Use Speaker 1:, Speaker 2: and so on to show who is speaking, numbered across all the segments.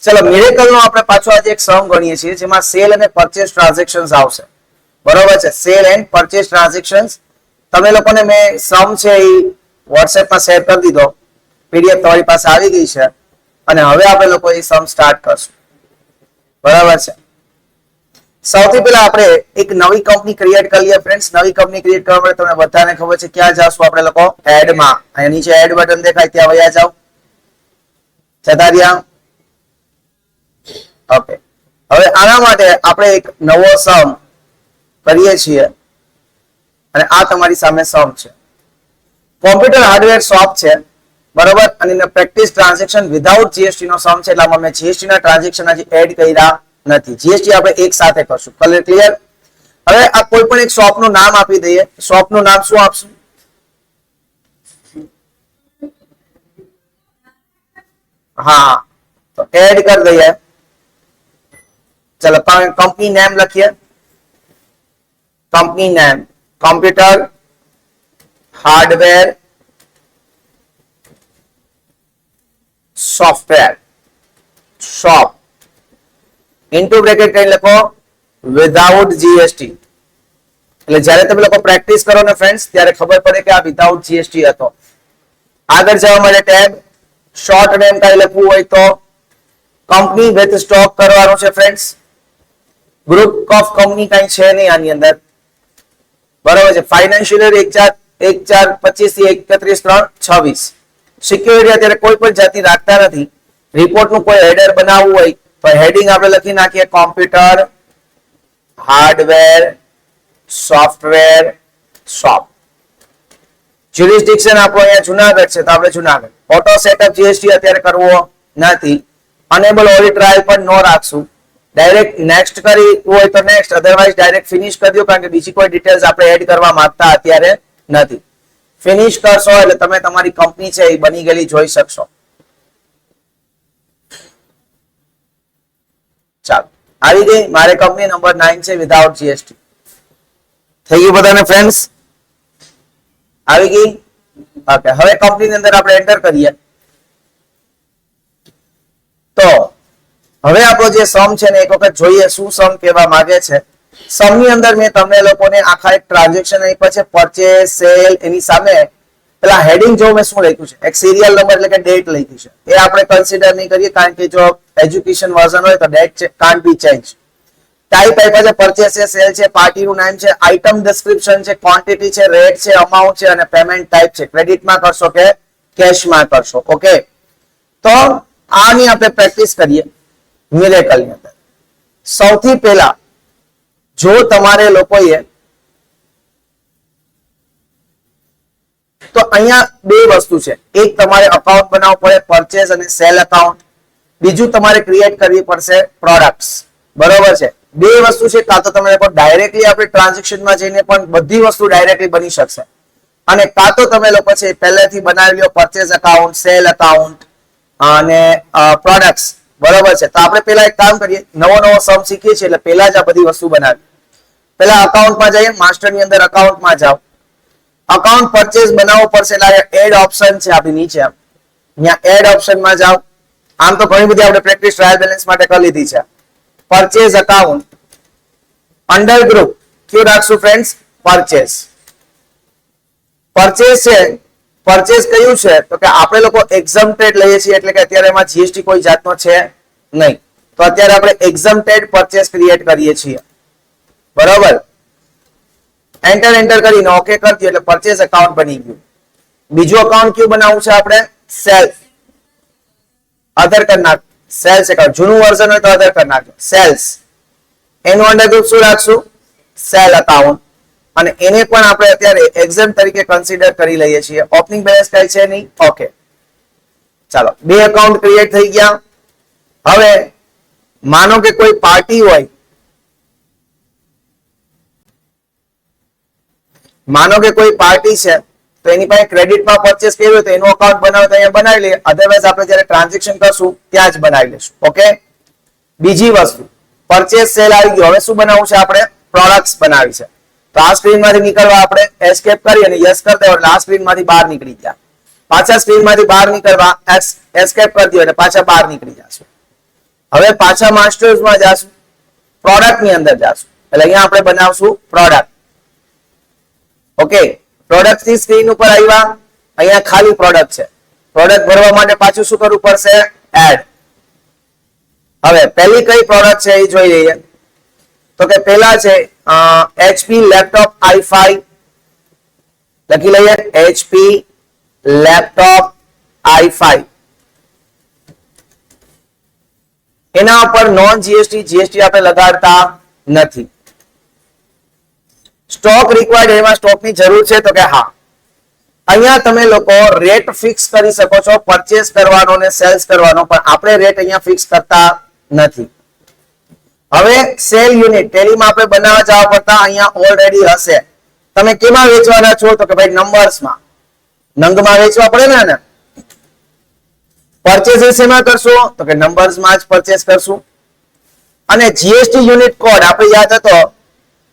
Speaker 1: ચલો મિરેકલ નો આપણે પાછો આજે એક સમ ગણીએ છીએ જેમાં સેલ અને પરચેસ ટ્રાન્ઝેક્શન્સ આવશે. બરોબર છે, સેલ એન્ડ પરચેસ ટ્રાન્ઝેક્શન્સ. તમે લોકોને મેં સમ છે એ વોટ્સએપમાં શેર કરી દીધો, પીડીએફ તમારી પાસે આવી ગઈ છે અને હવે આપણે લોકો એ સમ સ્ટાર્ટ કરશું. બરાબર છે. સૌથી પહેલા આપણે એક નવી કંપની ક્રિએટ કરી લઈએ ફ્રેન્ડ્સ. નવી કંપની ક્રિએટ કરવા માટે તમને બધાને ખબર છે ક્યાં જાશું આપણે લોકો? એડમાં. અહીંયા નીચે એડ બટન દેખાય ત્યાં વયા જાઓ. જતા રહ્યા. ઓકે, હવે આના માટે આપણે એક નવો સમ કરીએ છીએ અને આ તમારી સામે સમ છે. કોમ્પ્યુટર હાર્ડવેર શોપ છે, બરોબર, અને પ્રેક્ટિસ ટ્રાન્ઝેક્શન વિધાઉટ જીએસટી નો સમ છે, એટલે અમે જીએસટી ના ટ્રાન્ઝેક્શન હજી એડ કર્યા નથી. જીએસટી આપણે એક સાથે કરશું. ક્લિયર? હવે આ કોઈ પણ એક શોપ નું નામ આપી દઈએ. શોપ નું નામ શું આપશું? હા, તો એડ કરી દઈએ. चलो कंपनी नेम लखिए. Company name computer hardware software shop into bracket कहीं लखो विदाउट जीएसटी. એટલે જ્યારે તમે લોકો પ્રેક્ટિસ કરો ને ફ્રેન્ડ્સ ત્યારે ખબર પડે કે આ વિધાઉટ જીએસટી હતો. આગળ જવા માટે ટેબ શોર્ટ નેમ કઈ લખવું હોય તો કંપની વિથ સ્ટોક કરવાનું છે ફ્રેન્ડ્સ. ગ્રુપ ઓફ કંપની કઈ છે નહીં આની અંદર. બરાબર છે. ફાઇનાન્શિયલ યર 1/4/25 થી 31/3/26. સિક્યોરિટી અત્યારે કોઈ પણ જાતિ રાખતા નથી. રિપોર્ટ નું કોઈ હેડર બનાવવું હોય તો હેડિંગ આપણે લખી નાખીએ computer hardware software shop. Jurisdiction આપણો અહીંયા જુનાગઢ છે તો આપણે જુનાગઢ. ઓટો સેટઅપ જીએસટી અત્યારે કરવો નથી. અનેબલ ઓડિટ ટ્રાયલ પણ નો રાખશું. ડાયરેક્ટ નેક્સ્ટ કરી હોય તો નેક્સ્ટ, અધરવાઇઝ ડાયરેક્ટ ફિનિશ કરી દો, કારણ કે બીજી કોઈ ડિટેલ્સ આપણે એડ કરવા માંગતા અત્યારે નથી. ફિનિશ કરશો એટલે તમે તમારી કંપની છે એ બની ગયેલી જોઈ શકશો. ચાલો આવી ગઈ. મારે કંપની નંબર 9 છે વિધાઉટ જીએસટી. થઈ ગયું બધાને ફ્રેન્ડ્સ? આવી ગઈ. ઓકે, હવે કંપની ની અંદર આપણે એન્ટર કરીએ. તો હવે આપણો જે સમ છે ને એક વખત જોઈએ શું સમ કહેવા માંગે છે. સમ ની અંદર મેં તમને લોકોને આખા એક ટ્રાન્ઝેક્શન આપ્યા છે, પરચેસ સેલ. એની સામે પેલા હેડિંગ જો મેં શું લખ્યું છે, એક સિરિયલ નંબર એટલે કે ડેટ લખી છે. એ આપણે કન્સિડર નહીં કરીએ, કારણ કે જો એજ્યુકેશન વર્ઝન હોય તો date can't B change. Type આપ્યા છે પરચેસ છે, સેલ છે, પાર્ટીનું નામ છે, આઇટમ ડિસ્ક્રિપ્શન છે, ક્વોન્ટિટી છે, રેટ છે, અમાઉન્ટ છે અને પેમેન્ટ ટાઈપ છે. ક્રેડિટમાં કરશો કે કેશમાં કરશો. ઓકે, તો આની આપણે પ્રેક્ટિસ કરીએ મિરેકલ ની અંદર. સૌથી પહેલા જો તમારે લોકોએ તો અહીંયા બે વસ્તુ છે. એક તમારે અકાઉન્ટ બનાવવું પડે પરચેસ અને સેલ અકાઉન્ટ. બીજું તમારે ક્રિએટ કરવી પડશે પ્રોડક્ટ્સ. બરોબર છે. બે વસ્તુ છે. કાં તો તમે લોકો ડાયરેક્ટલી આપણે ટ્રાન્ઝેક્શનમાં જઈને પણ બધી વસ્તુ ડાયરેક્ટલી બની શકશે, અને કાં તો તમે લોકો છે પહેલેથી બનાવી લો પરચેસ અકાઉન્ટ, સેલ અકાઉન્ટ અને પ્રોડક્ટ્સ. બરોબર છે. તો આપણે પેલા એક કામ કરીએ, નવો સમ શીખીએ છીએ એટલે પેલા જ આ બધી વસ્તુ બનાવી. પેલા અકાઉન્ટમાં જઈએ, માસ્ટર ની અંદર અકાઉન્ટમાં જાઓ. અકાઉન્ટ પરચેસ બનાવવો પડશે એટલે એડ ઓપ્શન છે આપણી નીચે, અહીંયા એડ ઓપ્શનમાં જાઓ. આમ તો ઘણી બધી આપણે પ્રેક્ટિસ ટ્રાયલ બેલેન્સ માટે કરી લીધી છે. પરચેસ અકાઉન્ટ અંડર ગ્રુપ કયું રાખશું ફ્રેન્ડ્સ? પરચેસ. પરચેસ છે, પરચેસ કયું છે તો કે આપણે લોકો એક્ઝમ્પ્ટેડ લઈએ છીએ, એટલે કે અત્યારે એમાં જીએસટી કોઈ જાતનો છે નહીં. તો અત્યારે આપણે એક્ઝમ્પ્ટેડ પરચેસ ક્રિએટ કરીએ છીએ. બરોબર. એન્ટર કરીને ઓકે કરી દો એટલે પરચેસ અકાઉન્ટ બની ગયું. બીજું અકાઉન્ટ કયું બનાવવું છે આપણે? સેલ્સ. અધર કરી નાખ. સેલ્સ એકાઉન્ટ જૂનું વર્ઝન હોય તો અધર કરી નાખજો. સેલ્સ. એનું અંડર ગ્રુપ શું રાખશું? Cell account. અને એને પણ આપણે અત્યારે એક્ઝામ તરીકે કન્સિડર કરી લઈએ છીએ. ઓપનિંગ બેલેન્સ કઈ છે નહીં. ઓકે, ચાલો બે અકાઉન્ટ ક્રિએટ થઈ ગયા. હવે માનો કે કોઈ પાર્ટી હોય, માનો કે કોઈ પાર્ટી છે તો એની પાસે ક્રેડિટમાં પરચેસ કર્યું હોય તો એનું અકાઉન્ટ બનાવે તો અહીંયા બનાવી લઈએ, અધરવાઇઝ આપણે જ્યારે ટ્રાન્ઝેક્શન કરશું ત્યાં જ બનાવી લઈશું. ઓકે, બીજી વસ્તુ પરચેસ સેલ આવી ગયો. હવે શું બનાવવું છે આપણે? પ્રોડક્ટ્સ બનાવી છે. તો આ સ્ક્રીનમાંથી નીકળવા આપણે એસ્કેપ કરી અને યસ કરી દેવો એટલે આ સ્ક્રીનમાંથી બહાર નીકળી ગયા. પાછા સ્ક્રીનમાંથી બહાર નીકળવા એસ્કેપ કરી દો એટલે પાછા બહાર નીકળી જશું. હવે પાછા માસ્ટર્સમાં જાશું, પ્રોડક્ટ ની અંદર જાશું, એટલે અહીંયા આપણે બનાવશું પ્રોડક્ટ. ઓકે, પ્રોડક્ટ ની સ્ક્રીન ઉપર આવ્યા, અહીંયા ખાલી પ્રોડક્ટ છે. પ્રોડક્ટ ભરવા માટે પાછું શું કરવું પડશે? એડ. હવે પહેલી કઈ પ્રોડક્ટ છે એ જોઈ લઈએ. તો કે પહેલા છે HP લેપટોપ i5, લખી લઈએ HP લેપટોપ i5. એના ઉપર નોન જીએસટી આપણે લગાડતા નથી. સ્ટોક રિક્વાયર્ડ, એમાં સ્ટોકની જરૂર છે? તો કે હા. અહીંયા તમે લોકો રેટ ફિક્સ કરી શકો છો પરચેસ કરવાનો ને સેલ્સ કરવાનો, પણ આપણે રેટ અહીંયા ફિક્સ કરતા નથી. હવે સેલ યુનિટ ટેલીમાં આપણે બનાવવા જવા પડતા, અહીંયા ઓલરેડી હશે. તમે કેમાં વેચવાના છો? તો કે ભાઈ નંબર્સમાં, નંગમાં વેચવા પડે ને. પરચેસ એમાં કરશું? તો કે નંબર્સમાં જ પરચેસ કરશું. અને જીએસટી યુનિટ કોડ આપણે યાદ હતો,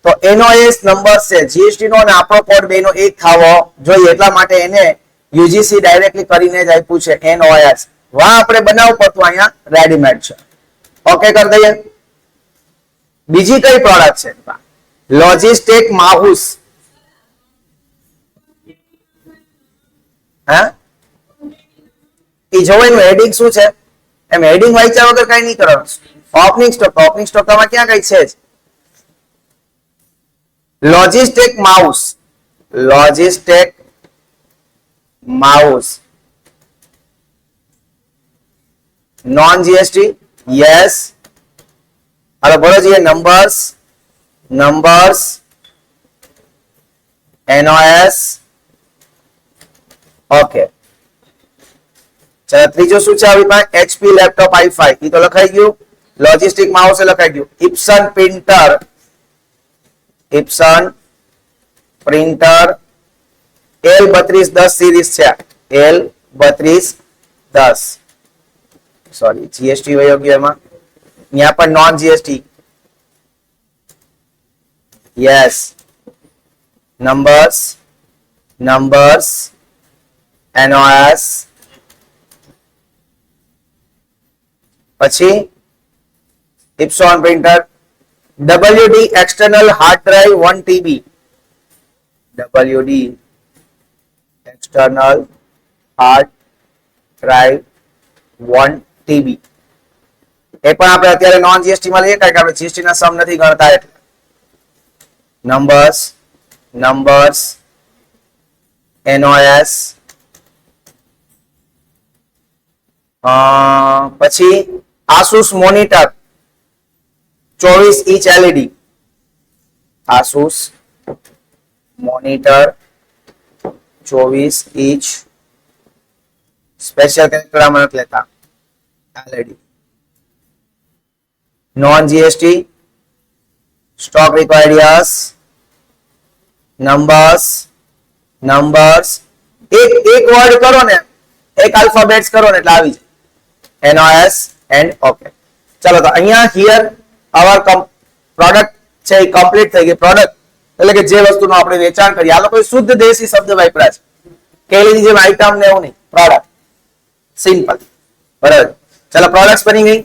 Speaker 1: તો એનો એ નંબર છે જીએસટી નો અને આપણો કોડ બેનો એક થવો જોઈએ, એટલા માટે એને યુજીસી ડાયરેક્ટલી કરીને જ આપ્યું છે NOS. વાહ, આપણે બનાવવું પડતું, અહીંયા રેડીમેડ છે. ઓકે કરી દઈએ. બીજી કઈ પ્રોડક્ટ છે? Logistic mouse. હા, એ જોવો એનું હેડિંગ શું છે, એમ હેડિંગ વાંચ્યા વગર કઈ નહીં કરવાનું. ઓપનિંગ સ્ટોકમાં ક્યાં કઈ છે જ. Logistic mouse, logistic mouse, non GST, yes. હવે બોલો જોઈએ નંબર્સ, નંબર્સ, NOS. ઓકે, ચાલો ત્રીજો શું છે આવી પાસે? HP લેપટોપ i5, એ તો લખાઈ ગયું. લોજિસ્ટિક માઉસ એ લખાઈ ગયું. ઇપ્સન પ્રિન્ટર, ઇપ્સન પ્રિન્ટર L3210 સિરીઝ છે. L3210, સોરી જીએસટી વયો ગયો એમાં, અહીંયા પણ non GST, yes. Numbers, numbers, NOS. પછી ઇપ્સોન printer WD external hard drive 1 TB, WD external hard drive 1 TB. એ પણ આપણે અત્યારે નોન જીએસટી માં લઈએ, કારણ કે આપણે જીએસટી ના સમ નથી ગણતા એટલે. Numbers, numbers, NOS. પછી Asus monitor 24 inch LED, Asus monitor 24 inch, special કેરેક્ટરમાં નથી લેતા, LED. Non GST, stock required, yes. Numbers, numbers, એક વર્ડ કરો ને, એક આલ્ફાબેટ્સ કરો ને એટલે આવી જાય. NOS and okay. ચાલો, તો અહીંયા હિયર અવર પ્રોડક્ટ છે એ કમ્પ્લીટ થઈ ગઈ. પ્રોડક્ટ એટલે કે જે વસ્તુનું આપણે વેચાણ કરીએ. આ લોકો શુદ્ધ દેશી શબ્દ વાપર્યા છે, કેલીની જેમ આઈટમ ને એવું નહીં, પ્રોડક્ટ સિમ્પલ. બરાબર, ચાલો પ્રોડક્ટ્સ બની ગઈ.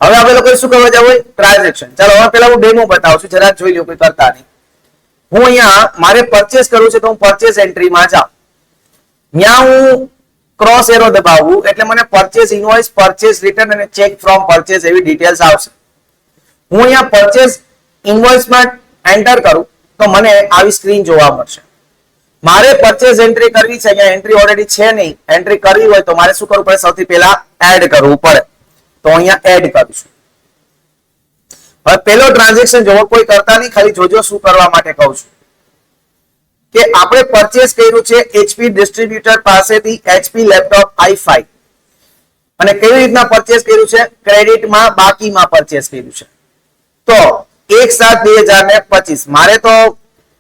Speaker 1: હવે આપણે લોકો શું કરવા જવું હોય? ટ્રાન્ઝેક્શન. ચાલો હવે પેલા હું ડેમો બતાવું છું, જરા જોઈ લો, કોઈ કરતા નહીં. હું અહીંયા મારે પરચેસ કરવું છે તો હું પરચેસ એન્ટ્રીમાં જાઉં, ત્યાં હું ક્રોસ એરો દબાવું એટલે મને પરચેસ ઇનવોઇસ, પરચેસ રિટર્ન અને ચેક ફ્રોમ પરચેસ એવી ડિટેલ્સ આવશે. હું અહીંયા પરચેસ ઇનવોઇસમાં એન્ટર કરું તો મને આવી સ્ક્રીન જોવા મળશે. મારે પરચેસ એન્ટ્રી કરવી છે, અહીંયા એન્ટ્રી ઓલરેડી છે નહીં. એન્ટ્રી કરવી હોય તો મારે શું કરવું પડે? સૌથી પહેલા એડ કરવું પડે. તો અહીંયા એડ કરું છું. હવે પેલો ટ્રાન્ઝેક્શન જોવો, કોઈ કરતા નહીં, ખાલી જોજો શું કરવા માટે કહું છું. કે આપણે પરચેસ કર્યું છે HP ડિસ્ટ્રીબ્યુટર પાસેથી HP લેપટોપ i5, અને કેવી રીતના પરચેસ કર્યું છે? ક્રેડિટમાં, બાકીમાં પરચેસ કર્યું છે. તો 1/7/2025 મારે તો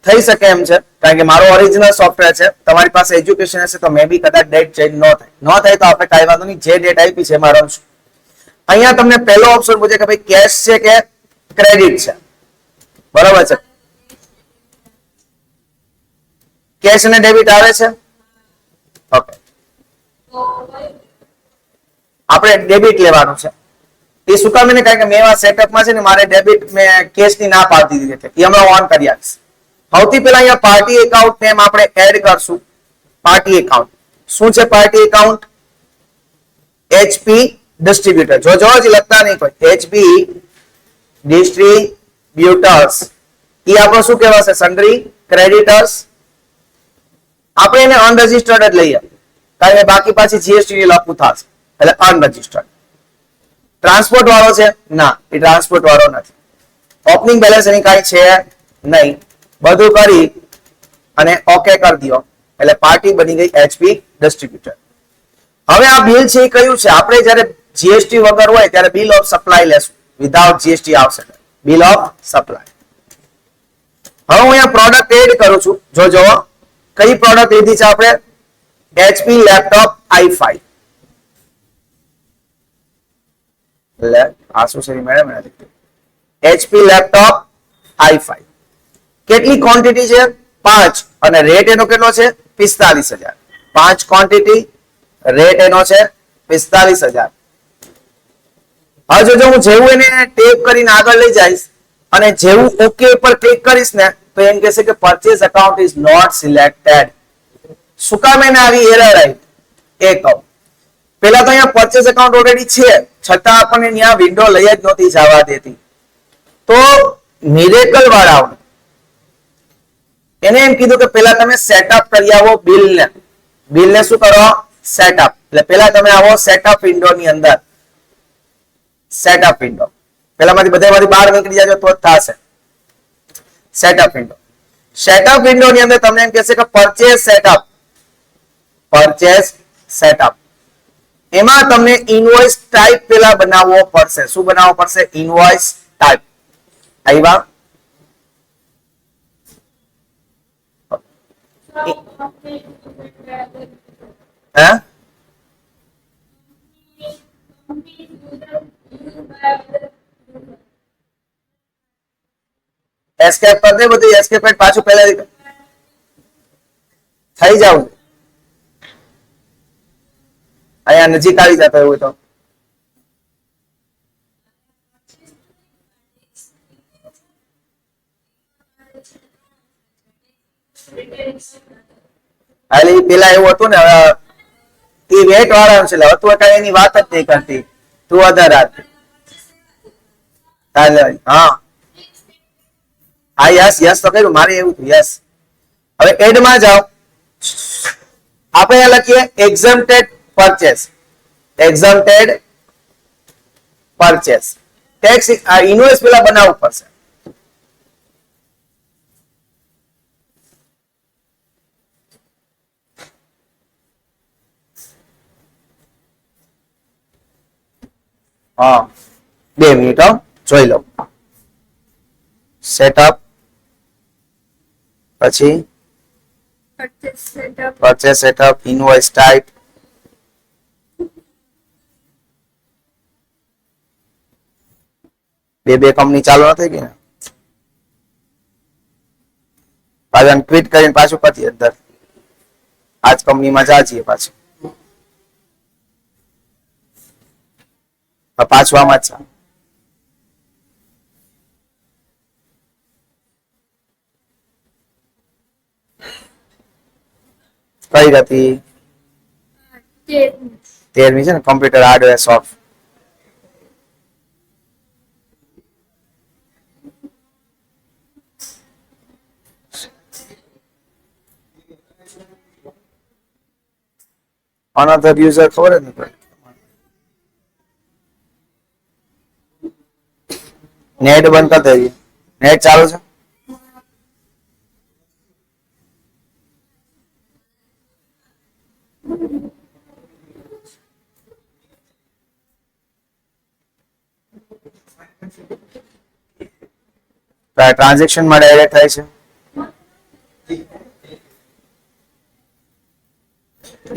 Speaker 1: થઈ શકે એમ છે, કારણ કે મારો ઓરિજિનલ સોફ્ટવેર છે. તમારી પાસે એજ્યુકેશન હશે તો મે બી કદાચ ડેટ ચેન્જ ન થાય તો આપણે કાંઈ વાંધો નહીં, જે ડેટ આપી છે એમાં રમશું. અહીંયા તમને પહેલો ઓપ્શન પૂછે કે ભાઈ કેશ છે કે ક્રેડિટ છે. બરાબર છે, કેશ અને ડેબિટ આવે છે. ઓકે, આપણે ડેબિટ લેવાનું છે. એ શું કામ એને કારણ કે મેં એવા સેટઅપમાં છે ને મારે ડેબિટ મેં કેશની ના પાડતી દીધી છે, એ હમણાં ઓન કરી આપીશ. સૌથી પહેલા અહીંયા પાર્ટી એકાઉન્ટ નેમ આપણે એડ કરશું. પાર્ટી એકાઉન્ટ શું છે? Party account HP distributor. જો હજી લખતા નહીં કોઈ. એચપી ડિસ્ટ્રીબ્યુટર્સ એ આપણો શું કહેવાશે? સન્ડ્રી ક્રેડિટર્સ. આપણે એને અનરજિસ્ટર્ડ જ લઈએ કારણ કે બાકી પાછી જીએસટી લખવું થશે એટલે અનરજિસ્ટર્ડ. ટ્રાન્સપોર્ટ વાળો છે? ના, એ ટ્રાન્સપોર્ટ વાળો નથી. ઓપનિંગ બેલેન્સ એની કાંઈ છે નહીં. બધું કરી અને ઓકે કરી દો એટલે પાર્ટી બની ગઈ એચપી ડિસ્ટ્રીબ્યુટર. હવે આ બિલ છે એ કયું છે? આપણે જ્યારે જીએસટી વગર હોય ત્યારે બિલ ઓફ સપ્લાય લેશું. વિધાઉટ જીએસટી આવશે બિલ ઓફ સપ્લાય. હવે હું અહીંયા પ્રોડક્ટ એડ કરું છું. જો કઈ પ્રોડક્ટ લીધી છે આપણે? HP laptop i5. આ શું છે મેડમ? HP laptop i5. કેટલી ક્વોન્ટિટી છે? 5 અને રેટ એનો કેટલો છે? 45,000. 5 ક્વોન્ટિટી, રેટ એનો છે 45,000. હવે જો હું જેવું એને ટેપ કરીને આગળ લઈ જઈશ અને જેવું ઓકે પર ક્લિક કરીશ ને તો એમ કહેશે કે purchase account is not selected. શું કામ એને આવી એરર આવી એ કહું. પેલા તો અહીંયા પરચેઝ અકાઉન્ટ ઓલરેડી છે છતાં આપણને ત્યાં વિન્ડો લઈ જ નહોતી જવા દેતી. તો મિરેકલ વાળાઓ એને એમ કીધું કે પેલા તમે સેટઅપ કરી આવો બિલને શું કરો? સેટઅપ. એટલે પેલા તમે આવો સેટઅપ વિન્ડો ની અંદર. સેટઅપ વિન્ડો પેલામાંથી બધામાંથી બહાર નીકળી જાજો તો જ થશે. Setup window. સેટઅપ વિન્ડો ની અંદર તમને એમ કહેશે કે પરચેઝ સેટઅપ. Purchase setup. એમાં તમને ઇનવોઇસ ટાઈપ પેલા બનાવવો પડશે. શું બનાવવો પડશે? Invoice type. આવ્યા? હે? એસ્કેપ કર દે બધું. એસ્કેપ પાછું પહેલા થઈ જાવ. અહીંયા નજીક આવી જતો એવું તો પેલા એવું હતું ને એ વેટ વાળા છે હતું કઈ એની વાત જ નહીં કરતી. તું અધર રાત. હા યસ યસ તો કર્યું મારે એવું થયું. યસ. હવે એડમાં જાઓ. આપણે અહીંયા લખીએ એક્ઝમ્પ્ટેડ પરચેસ. એક્ઝમ્પ્ટેડ પરચેસ. ટેક્સ ઇનવોઇસ પેલા બનાવવું પડશે. હા 2 મિનિટ જોઈ લો. સેટઅપ પછી પરચેસ સેટઅપ ઇનવોઇસ ટાઈપ. બે કંપની ચાલુ નથી કે પાછું ક્વિટ કરીને પાછું પતી અંદર આજ કંપનીમાં જાજીએ પાછું પાછું આમાં જ કઈ હતી 13મી છે ને computer hardware soft. another user ખબર જ નહીં પડે. નેટ બંધ કરી દેવી. નેટ ચાલુ છે? ટ્રાન્ઝેક્શન માં ડાયરેક્ટ થાય છે.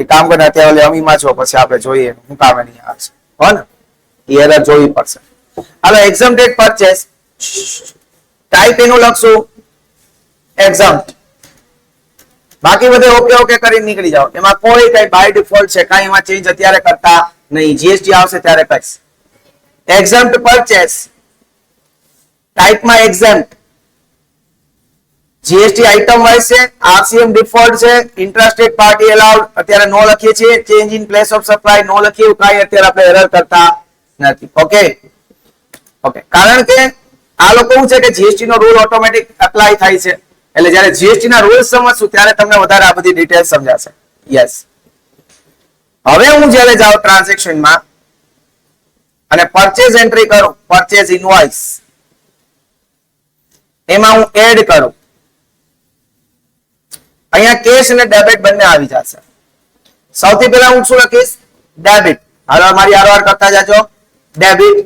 Speaker 1: એ કામ કરે અત્યારે અમીમાં છો પછી આપણે જોઈએ હું કામ નહીં આવશે હો ને એ એરર જોવી પડશે. હાલો એક્ઝમ્પ્ટેડ પરચેસ ટાઈપ એનું લખશું એક્ઝમ્પ્ટ. બાકી બધે ઓકે ઓકે કરીને નીકળી જાઓ. એમાં કોઈ કઈ બાય ડિફોલ્ટ છે કાંઈ એમાં ચેન્જ અત્યારે કરતા નહીં. જીએસટી આવશે ત્યારે કહીશ. exempt purchase ટાઈપમાં exempt, જીએસટી આઇટમ વાઇઝ છે, આરસીએમ ડિફોલ્ટ છે, ઇન્ટરેસ્ટેડ પાર્ટી અલાઉડ અત્યારે નો લખીએ છીએ, change in place of supply no લખીએ, એવું કાંઈ અત્યારે આપણે એરર કરતા નથી. ઓકે ઓકે, કારણ કે આ લોકો શું છે કે જીએસટી નો રૂલ ઓટોમેટિક એપ્લાય થાય છે, એટલે જ્યારે જીએસટી ના રૂલ્સ સમજશું ત્યારે તમને વધારે આ બધી ડિટેલ સમજાશે. યસ, હવે હું જ્યારે જાઉં ટ્રાન્ઝેક્શનમાં અને પરચેઝ એન્ટ્રી કરું, પરચેઝ ઇનવોઇસ, એમાં હું એડ કરું, અહીંયા કેશ અને ડેબિટ બંને આવી જશે. સૌથી પહેલા હું શું લખીશ? ડેબિટ. હાલો મારી આરવાર કરતા જાજો. ડેબિટ.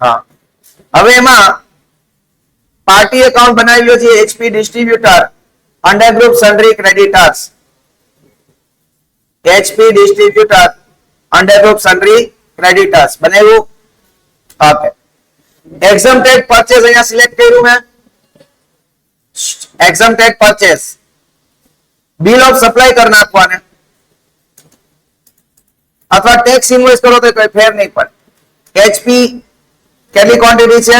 Speaker 1: હા, હવે એમાં પાર્ટી એકાઉન્ટ બનાવ્યો છે HP distributor under group sundry creditors. HP distributor under group sundry creditors બનાવ્યું. ઓકે, એક્ઝમ્પ્ટેડ પરચેઝ અહીંયા સિલેક્ટ કર્યું મેં. Exempted purchase, bill of supply કરી નાખવાને, અથવા ટેક્સ ઇન્વોઇસ કરો તો કોઈ ફેર નહીં પડે. એચપી કેટલી ક્વોન્ટિટી છે?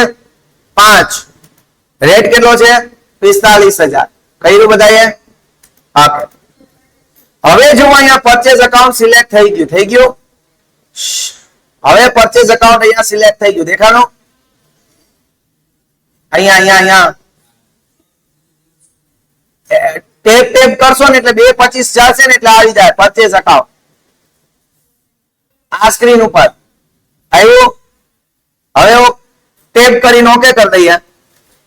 Speaker 1: 5. રેટ કેટલો છે? 45,000. કર્યું બધાએ? ઓકે, હવે જો અહીંયા પરચેઝ અકાઉન્ટ સિલેક્ટ થઈ ગયું. થઈ ગયું? હવે પરચેઝ અકાઉન્ટ અહીંયા સિલેક્ટ થઈ ગયું. દેખાણું? અહીંયા અહીંયા અહીંયા ટેપ કરશો ને એટલે 225 જશે ને એટલે આવી જાય પરચેઝ અકાઉન્ટ. આ સ્ક્રીન ઉપર આવ્યું. હવે ટેપ કરીને ઓકે કરી દઈએ.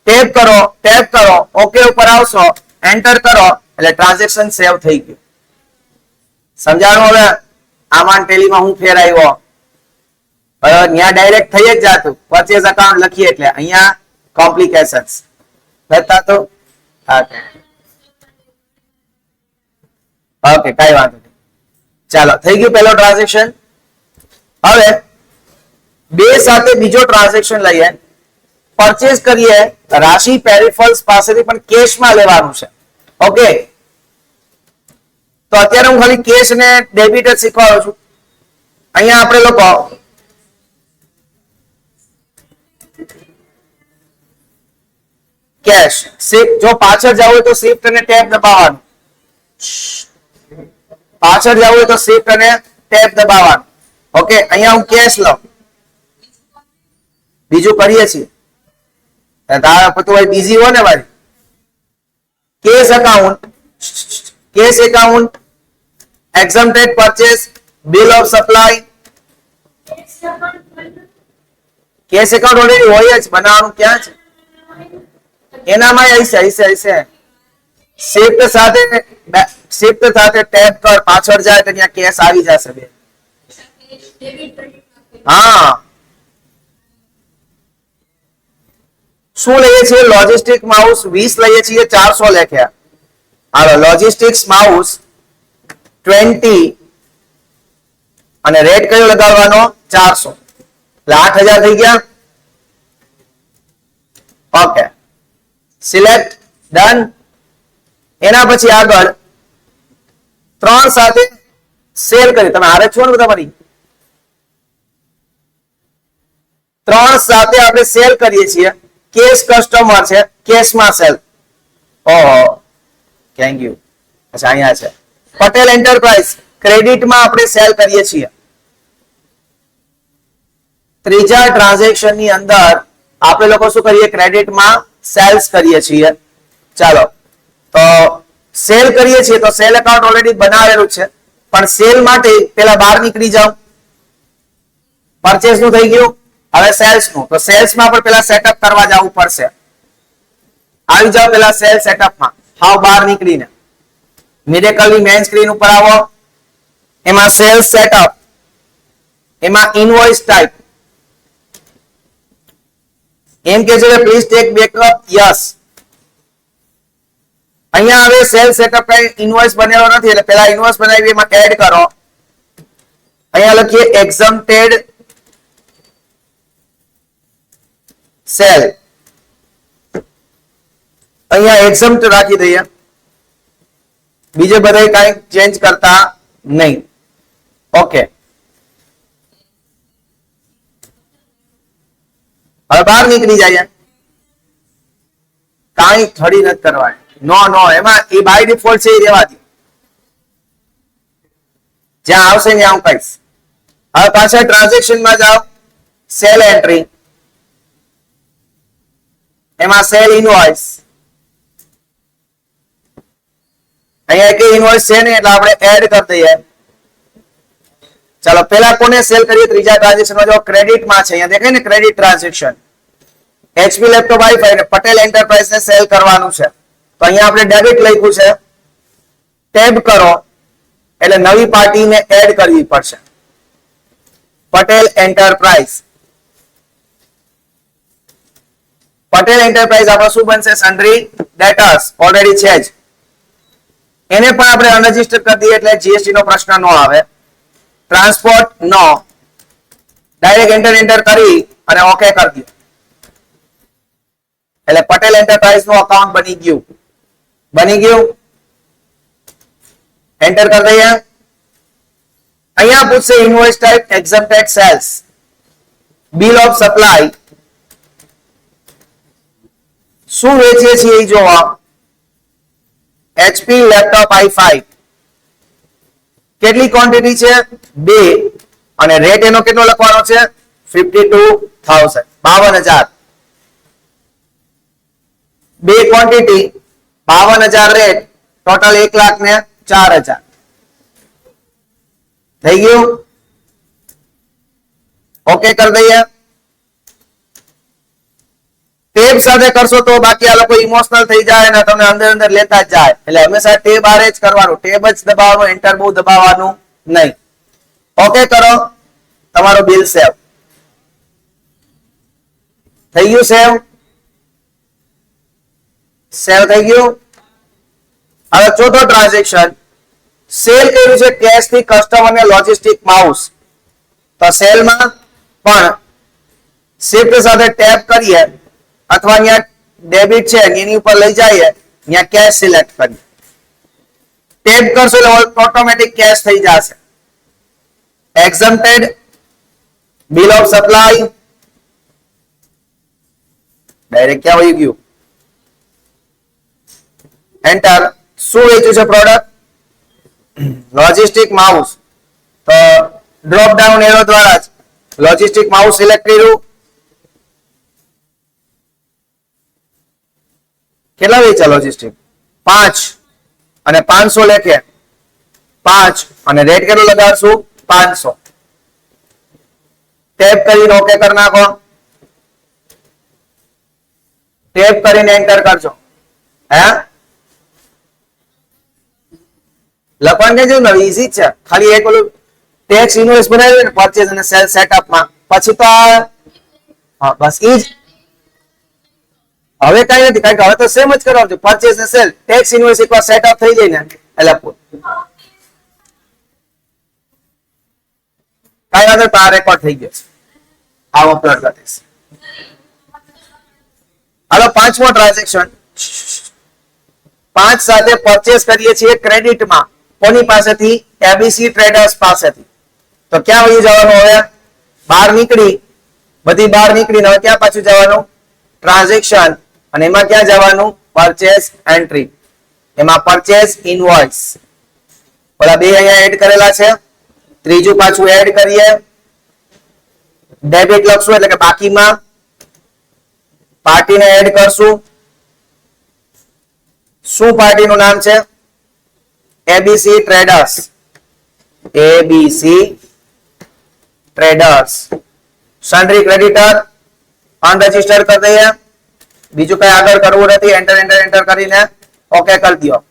Speaker 1: ટેપ કરો, ઓકે ઉપર આવશો, એન્ટર કરો એટલે ટ્રાન્ઝેક્શન સેવ થઈ ગયું. સમજાણું? હવે આમાં ટેલીમાં હું ફેર આવ્યો. અહીંયા ડાયરેક્ટ થઈ જ જાતું, પરચેઝ અકાઉન્ટ લખીએ એટલે અહીંયા કોમ્પ્લિકેશન્સ થતા તો. ઓકે, કઈ વાંધો નહીં. ચાલો, થઈ ગયું પહેલો ટ્રાન્ઝેક્શન. હવે બે સાથે બીજો ટ્રાન્ઝેક્શન લઈએ. પરચેઝ કરીએ રાશિ પેરિફલ્સ પાસેથી, પણ કેશમાં લેવાનું છે. ઓકે, તો અત્યારે હું ખાલી કેશ ને ડેબિટ જ શીખવાડું છું. અહીંયા આપણે લોકો કેશ શિફ્ટ, જો પાછળ જવું હોય તો શિફ્ટ અને ટેબ દબાવવાનું. પાછળ જવું હોય તો શિફ્ટ અને ટેબ દબાવવાનું. ઓકે, અહીંયા હું કેશ લઉં, બીજું કરીએ છીએ. તારા પછી બીજી હોય ને ભાઈ. Cash account, exempted purchase, bill of supply. Cash account already હોય જ, બનાવવાનું ક્યાં છે? એનામાં હશે. શિફ્ટ સાથે ટેપ કર, પાછળ જાય તો ત્યાં કેશ આવી જશે. બે હા, શું લઈએ છીએ? લોજિસ્ટિક માઉસ 20 લઈએ છીએ, 400 લખ્યા. હાલો, લોજિસ્ટિક્સ માઉસ 20 અને રેટ કયો લગાડવાનો? 400, એટલે 8,000 થઈ ગયા. Okay, select, done. એના પછી આગળ 3 સાથે સેલ કરી. તમે આરે છો ને તમારી 3 સાથે આપણે સેલ કરીએ છીએ. કેશ કસ્ટમર છે, કેશમાં સેલ. ઓહો, થેન્ક યુ. અચ્છા, અહીંયા છે પટેલ એન્ટરપ્રાઇઝ, ક્રેડિટમાં આપણે સેલ કરીએ છીએ. ત્રીજા ટ્રાન્ઝેક્શન ની અંદર આપણે લોકો શું કરીએ? ક્રેડિટમાં સેલ્સ કરીએ છીએ. ચાલો, તો સેલ કરીએ છીએ તો સેલ એકાઉન્ટ ઓલરેડી બનાવેલું છે, પણ સેલ માટે પેલા બહાર નીકળી જાવ. પરચેસ નું થઈ ગયું, હવે સેલ્સ નું. તો સેલ્સમાં પણ પેલા સેટઅપ કરવા જવું પડશે. આવી જાવ પેલા સેલ સેટઅપમાં, હાવ બહાર નીકળીને મિરેકલની મેઇન સ્ક્રીન ઉપર આવો. એમાં સેલ્સ સેટઅપ, એમાં ઇનવોઇસ ટાઈપ. એમ કે છે પ્લીઝ ટેક બેકઅપ, યસ. અહીંયા હવે સેલ સેટઅપ કઈ ઇનવોઇસ બનેલો નથી, એટલે પેલા ઇનવોઇસ બનાવી એમાં એડ કરો. અહીંયા લખીએ એક્ઝમ્પ્ટેડ સેલ. અહીંયા એક્ઝમ્પ્ટ રાખી દઈએ, બીજે બધા કઈ ચેન્જ કરતા નહીં. ઓકે, હવે બહાર નીકળી જાય, કાંઈ ખડી નથી કરવાની, નો એમાં એ બાય ડિફોલ્ટ છે એ રહેવા દે, જ્યાં આવશે ત્યાં હું કહીશ. હવે પાછા ટ્રાન્ઝેક્શનમાં જાઓ, સેલ એન્ટ્રી, એમાં સેલ ઇનવોઇસ, અહીંયા એક ઇનવોઇસ છે ને એટલે આપણે એડ કરી દઈએ. ચાલો પેલા કોને સેલ કરીએ? ત્રીજા ટ્રાન્ઝેક્શનમાં જો ક્રેડિટમાં છે, અહીંયા દેખાય ને credit transaction, HP laptop wifi ને પટેલ એન્ટરપ્રાઇઝ ને સેલ કરવાનું છે. તો અહીંયા આપણે ડેબિટ લખ્યું છે, ટેબ કરો એટલે નવી પાર્ટીને એડ કરવી પડશે, પટેલ એન્ટરપ્રાઇઝ. પટેલ એન્ટરપ્રાઇઝ આપણે શું બનશે? સન્ડ્રી ડેટર્સ ઓલરેડી છે જ, એને પણ આપણે અનરજિસ્ટર કરી દઈએ એટલે જીએસટી નો પ્રશ્ન ન આવે. ટ્રાન્સપોર્ટ નો, ડાયરેક્ટ એન્ટર કરી અને ઓકે કરી દો એટલે પટેલ એન્ટરપ્રાઇઝ નું અકાઉન્ટ બની ગયું. એન્ટર કરી દઈએ. અહીંયા પૂછશે invoice type exempted sales, bill of supply, શું વેચીએ છીએ એ જોવા, HP લેપટોપ i5, કેટલી ક્વોન્ટિટી છે? 2, અને રેટ એનો કેટલો લખવાનો છે? 52,000, 52,000. 2 ક્વોન્ટિટી, 52,000 રેટ, ટોટલ 1,04,000 થઈ ગયું. ઓકે કરી દઈએ. ટેબ સાથે કરશો તો બાકી આ લોકો ઇમોશનલ થઈ જાય અને તમને અંદર લેતા જ જાય, એટલે હંમેશા ટેબ આરે જ કરવાનું, ટેબ જ દબાવવાનું, એન્ટર બહુ દબાવવાનું નહીં. ઓકે કરો, તમારો બિલ સેવ થઈ ગયું. સેવ થઈ ગયું. હવે ચોથો ટ્રાન્ઝેક્શન, સેલ કર્યું છે કેશ થી કસ્ટમર ને લોજિસ્ટિક માઉસ. તો સેલમાં પણ શિફ્ટ સાથે ટેપ કરીએ અથવા અહીંયા ડેબિટ છે એની ઉપર લઈ જઈએ, અહીંયા કેશ સિલેક્ટ કરીએ, ટેપ કરશો એટલે ઓટોમેટિક કેશ થઈ જશે. એક્ઝમ્પ્ટેડ, બિલ ઓફ સપ્લાય, ડાયરેક્ટ ક્યાં વહી ગયું? એન્ટર. શું વેચ્યું છે પ્રોડક્ટ? Logistic mouse. તો ડ્રોપ ડાઉન એરો દ્વારા જ લોજિસ્ટિક માઉસ સિલેક્ટ કર્યું. કેટલા વેચા લોજિસ્ટિક? 5, અને 500 લેખે 5, અને રેટ કેટલો લગાડશું? 500. ટેપ કરીને ઓકે કરી નાખો. ટેપ કરીને એન્ટર કરજો. લખવાનું કે છે ઈઝી છે, ખાલી એક ઓલું ટેક્સ ઇન્વોઇસ બનાવ્યું ને પરચેઝ અને સેલ સેટઅપમાં, પછી તો બસ ઈ જ. હવે કઈ નથી, કારણ કે હવે તો સેમ જ કરવાનું છે, પરચેઝ ને સેલ, ટેક્સ ઇન્વોઇસ એકવાર સેટઅપ થઈ જાય ને એટલે કઈ વાંધો આ રેકોર્ડ થઈ ગયો છે, આવો અપલોડ કરી દઈશ. હાલો પાંચમો ટ્રાન્ઝેક્શન, 5 સાથે પરચેસ કરીએ છીએ ક્રેડિટમાં, કોની પાસેથી? એબીસી ટ્રેડર્સ પાસેથી. તો ક્યાં વહી જવાનું? હવે બહાર નીકળી, બધી બહાર નીકળીને હવે ક્યાં પાછું જવાનું? ટ્રાન્ઝેક્શન, અને એમાં ક્યાં જવાનું? પરચેસ એન્ટ્રી, એમાં પરચેસ ઇનવોઇસ. ઓલા બે અહીંયા એડ કરેલા છે, ત્રીજું પાછું એડ કરીએ, ડેબિટ લખશું એટલે કે બાકીમાં પાર્ટીને એડ કરશું. શું પાર્ટીનું નામ છે? ABC traders. ABC traders. Sundry creditor unregister કરી દઈએ, બીજું કઈ આગળ કરવું નથી, એન્ટર કરીને ઓકે કરી દો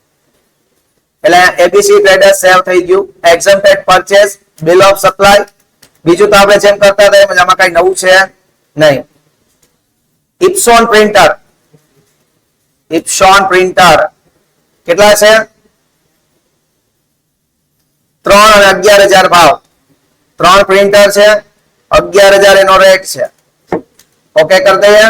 Speaker 1: એટલે એબીસી ટ્રેડર્સ સેવ થઈ ગયું. એક્ઝમ્પ્ટેડ પરચેસ, બિલ ઓફ સપ્લાય, બીજું તો આપણે જેમ કરતા હતા એમ, આમાં કઈ નવું છે નહીં. ઇપ્સોન પ્રિન્ટર, ઇપ્સોન પ્રિન્ટર કેટલા છે? 3 અને 11,000 ભાવ. 3 પ્રિન્ટર છે, 11,000 એનો રેટ છે. ઓકે કરી દઈએ.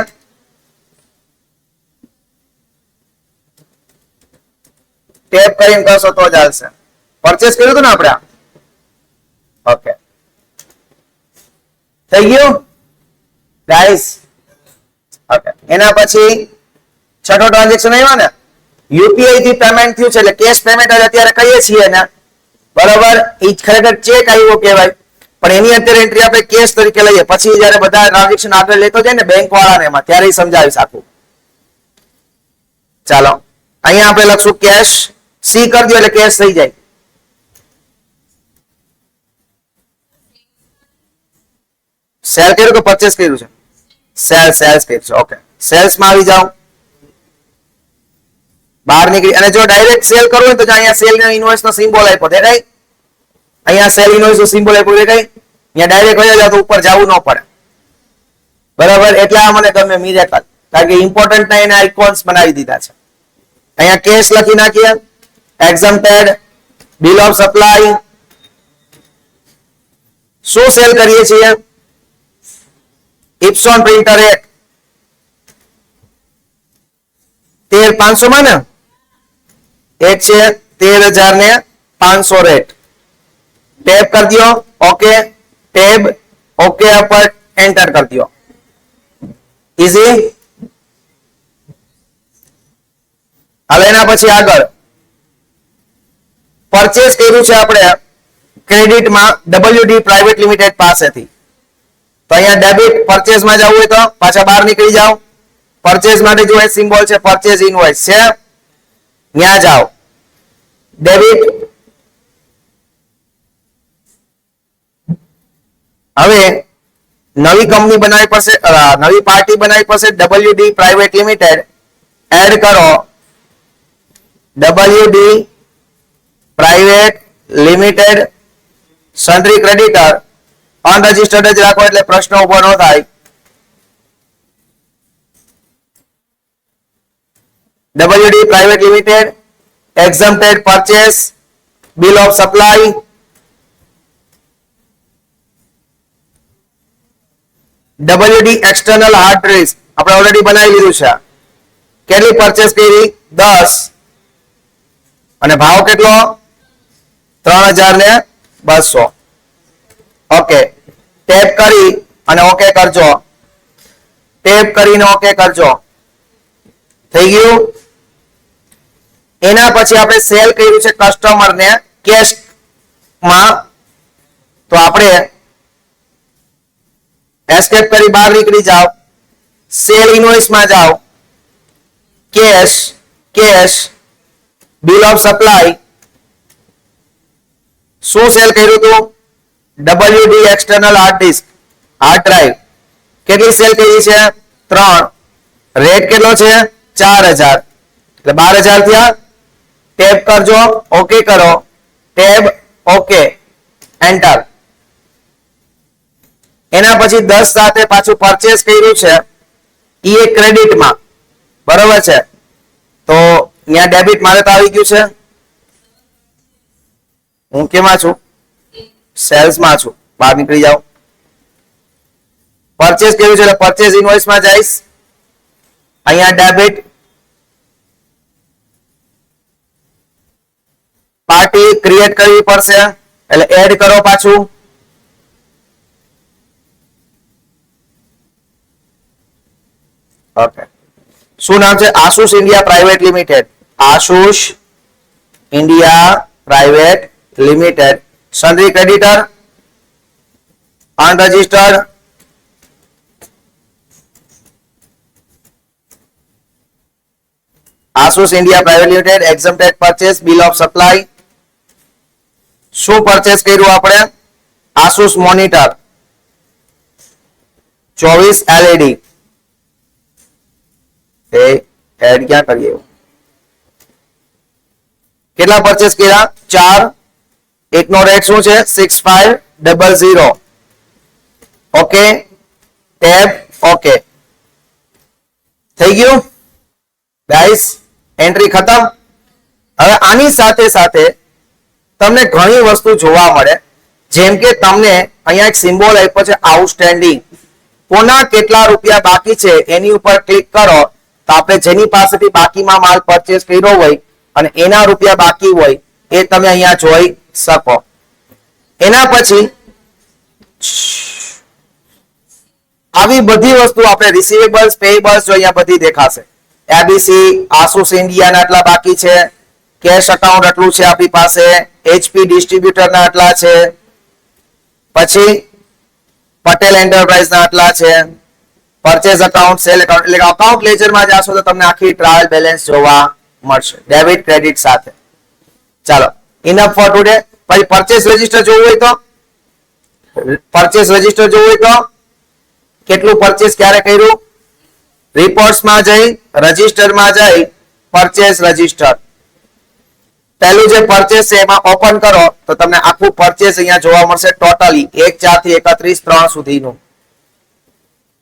Speaker 1: ટેપ કરીને કરશો તો ચાલશે. પરચેસ કર્યું હતું ને આપણે? ઓકે થઈ ગયું ગાઈસ. ઓકે, એના પછી છઠ્ઠો ટ્રાન્ઝેક્શન આવ્યો ને, યુપીઆઈ થી પેમેન્ટ થયું છે એટલે કેશ પેમેન્ટ અત્યારે કહીએ છીએ ને, બરાબર, એ ખરેખર ચેક આવ્યો કહેવાય, પણ એની અત્યારે એન્ટ્રી આપણે કેશ તરીકે લઈએ, પછી જયારે બધા ટ્રાન્ઝેક્શન આગળ લેતો જાય ને બેંક વાળાને એમાં, ત્યારે સમજાવીશ આખું. ચાલો અહીંયા આપણે લખશું કેશ, સી કરી દો એટલે કેશ થઈ જાય. સેલ કર્યું કે પરચેસ કર્યું છે? સેલ્સ કર્યું છે. ઓકે, સેલ્સ માં આવી જાઓ, બહાર નીકળી, અને જો ડાયરેક્ટ સેલ કરવું હોય તો અહીંયા સેલ નો ઇન્વોઇસ નો સિમ્બોલ આપ્યો દેખાય, અહીંયા સેલ ઇન્વોઇસ નો સિમ્બોલ આપ્યો દેખાય, અહીંયા ડાયરેક્ટ વયા જાવ તો ઉપર જવું ન પડે, બરાબર. એટલે આ મને ગમે મિરેકલ, કારણ કે ઇમ્પોર્ટન્ટ ના એને આઇકોન્સ બનાવી દીધા છે. અહીંયા કેશ લખી નાખીએ, એક્ઝમ્પ્ટેડ, બિલ ઓફ સપ્લાય, શું સેલ કરીએ છીએ? ઇપ્સોન પ્રિન્ટર 13,500 માં ને એક છે 13,500 રેટ. ટેપ કરી દો, ઓકે, ટેબ, ઓકે પર એન્ટર કરી દો. ઈઝી. હવે એના પછી આગળ પરચેસ કર્યું છે આપણે ક્રેડિટમાં WD પ્રાઇવેટ લિમિટેડ પાસેથી, તો અહીંયા ડેબિટ પરચેસ માં જવું હોય તો પાછા બહાર નીકળી જાઓ, પરચેસ માટે જો એ સિમ્બોલ છે પરચેસ ઇનવોઇસ છે, ત્યાં જાઓ, ડેબિટ. હવે નવી કંપની બનાવી પડશે, નવી પાર્ટી બનાવી પડશે, WD પ્રાઇવેટ લિમિટેડ એડ કરો, WD private limited sundry creditor, unregistered જ રાખો એટલે પ્રશ્ન ઉભો ન થાય. WD private limited, exempted purchase, bill of supply, WD external hard disk આપણે ઓલરેડી બનાવી લીધું છે. કેટલી પરચેસ કરી? 10, અને ભાવ કેટલો? 3,200. ઓકે, ટેપ કરી અને ઓકે કરજો, ટેપ કરીને ઓકે કરજો, થઈ ગયું. એના પછી આપણે સેલ કર્યું છે કસ્ટમર ને કેશ માં, તો આપણે એસ્કેપ કરી બહાર નીકળી જાઓ, સેલ ઇનવોઇસ માં જાઓ, cash, cash, bill of supply, શું સેલ કર્યું હતું? WD external hard disk, hard drive. કેટલી સેલ કરી છે? 3. રેટ કેટલો છે? 4,000, એટલે 12,000 થયા. ટેપ કરજો, ઓકે કરો, ટેબ, ઓકે, એન્ટર. એના પછી 10 સાથે પાછું પરચેસ કર્યું છે, એ ક્રેડિટમાં, બરોબર છે, તો અહીંયા ડેબિટ મારે તો આવી ગયું છે. હું કેમાં છું? સેલ્સ માં છું, બહાર નીકળી જાઓ. પરચેસ કર્યું છે એટલે પરચેસ ઇનવોઇસ માં જઈશ, અહીંયા ડેબિટ, પાર્ટી ક્રિએટ કરવી પડશે એટલે એડ કરો પાછું. ઓકે, શું નામ છે? Asus India private limited, Asus India private limited, sundry creditor, unregistered, Asus India private limited, exempted purchase, bill of supply. શું પરચેસ કર્યું આપણે? આશુષ મોનિટર 24 LED. એડ ક્યાં કરીએ? કેટલા પરચેસ કર્યા? 4. એકનો રેટ શું છે? 6500. ઓકે, ટેબ, ઓકે, થઈ ગયું ગાઈસ, એન્ટ્રી ખતમ. હવે આની સાથે સાથે તમને ઘણી વસ્તુ જોવા મળે, જેમ કે તમને અહીંયા એક સિમ્બોલ આપ્યો છે આઉટસ્ટેન્ડિંગ, કોના કેટલા રૂપિયા બાકી છે એની ઉપર ક્લિક કરો તો આપણે જેની પાસેથી બાકીમાં માલ પરચેસ કર્યો હોય અને એના રૂપિયા બાકી હોય એ તમે અહીંયા જોઈ શકો. એના પછી આવી બધી વસ્તુ આપણે રિસીવેબલ્સ પેયેબલ્સ જો અહીંયા બધી દેખાશે. એબીસી આસુસ ઇન્ડિયાના આટલા બાકી છે, કેશ અકાઉન્ટ આટલું છે આપણી પાસે, એચપી ડિસ્ટ્રીબ્યુટરના આટલા છે, પછી પટેલ એન્ટરપ્રાઇઝના આટલા છે, પરચેઝ અકાઉન્ટ સેલ અકાઉન્ટ એટલે અકાઉન્ટ લેજરમાં જાશો તો તમને આખી ટ્રાયલ બેલેન્સ જોવા મળશે ડેબિટ ક્રેડિટ સાથે. ચાલો ઇનફ ફોર ટુડે. પછી પરચેસ રજીસ્ટર જોવું હોય તો પરચેસ રજીસ્ટર જોવું હોય તો કેટલું પરચેસ ક્યારે કર્યું, રિપોર્ટ્સમાં જઈ રજીસ્ટરમાં જઈ પરચેસ રજીસ્ટર પહેલું જે પરચેસ છે એમાં ઓપન કરો તો તમને આખું પરચેસ અહીંયા જોવા મળશે ટોટલી 1/4 થી 31/3 સુધીનું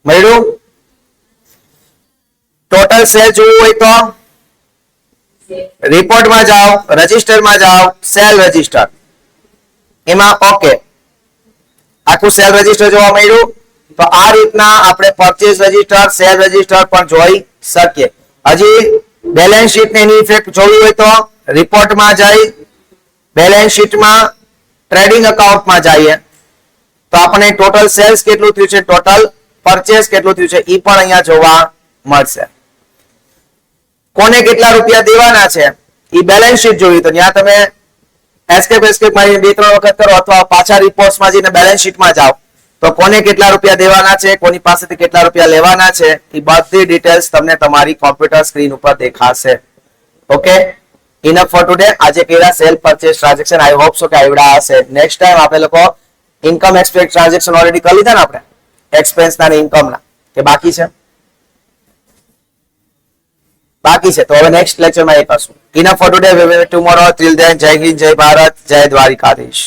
Speaker 1: મળ્યું. ટોટલ સેલ જોવું હોય તો રિપોર્ટમાં જાઓ, રજીસ્ટરમાં જાઓ, સેલ રજીસ્ટર એમાં ઓકે આખું સેલ રજીસ્ટર જોવા મળ્યું. તો આ રીતના આપણે પરચેસ રજીસ્ટર સેલ રજીસ્ટર પણ જોઈ શકીએ. હજી બેલેન્સ શીટ ને એની ઇફેક્ટ જોવી હોય તો રિપોર્ટમાં જઈ બેલેન્સ શીટમાં ટ્રેડિંગ અકાઉન્ટમાં જઈએ તો આપણે ટોટલ સેલ્સ કેટલું થયું છે, ટોટલ પરચેસ કેટલું થયું છે એ પણ અહીંયા જોવા મળશે. કોને કેટલા રૂપિયા દેવાના છે એ બેલેન્સ શીટ જોવી તો ત્યાં તમે એસ્કેપ મારીને 2-3 વખત કરો અથવા પાછા રિપોર્ટ્સમાં જઈને બેલેન્સ શીટમાં જાઓ તો કોને કેટલા રૂપિયા દેવાના છે, કોની પાસેથી કેટલા રૂપિયા લેવાના છે એ બધી ડિટેલ્સ તમને તમારી કોમ્પ્યુટર સ્ક્રીન ઉપર દેખાશે. Okay enough four today. આજે કર્યા cell purchase transaction. I hope so કે આવડ્યા હશે. નેક્સ્ટ ટાઈમ આપણે લોકો ઇન્કમ એક્સપેક્ટ ટ્રાન્ઝેક્શન ઓલરેડી કરી લીધા ને આપણે એક્સપેન્સ ના ઇન્કમ ના કે બાકી છે તો હવે નેક્સ્ટ લેક્ચરમાં એ કરશું. Enough four today. We will tomorrow. Till then જય હિન્દ, જય ભારત, જય દ્વારિકાધીશ.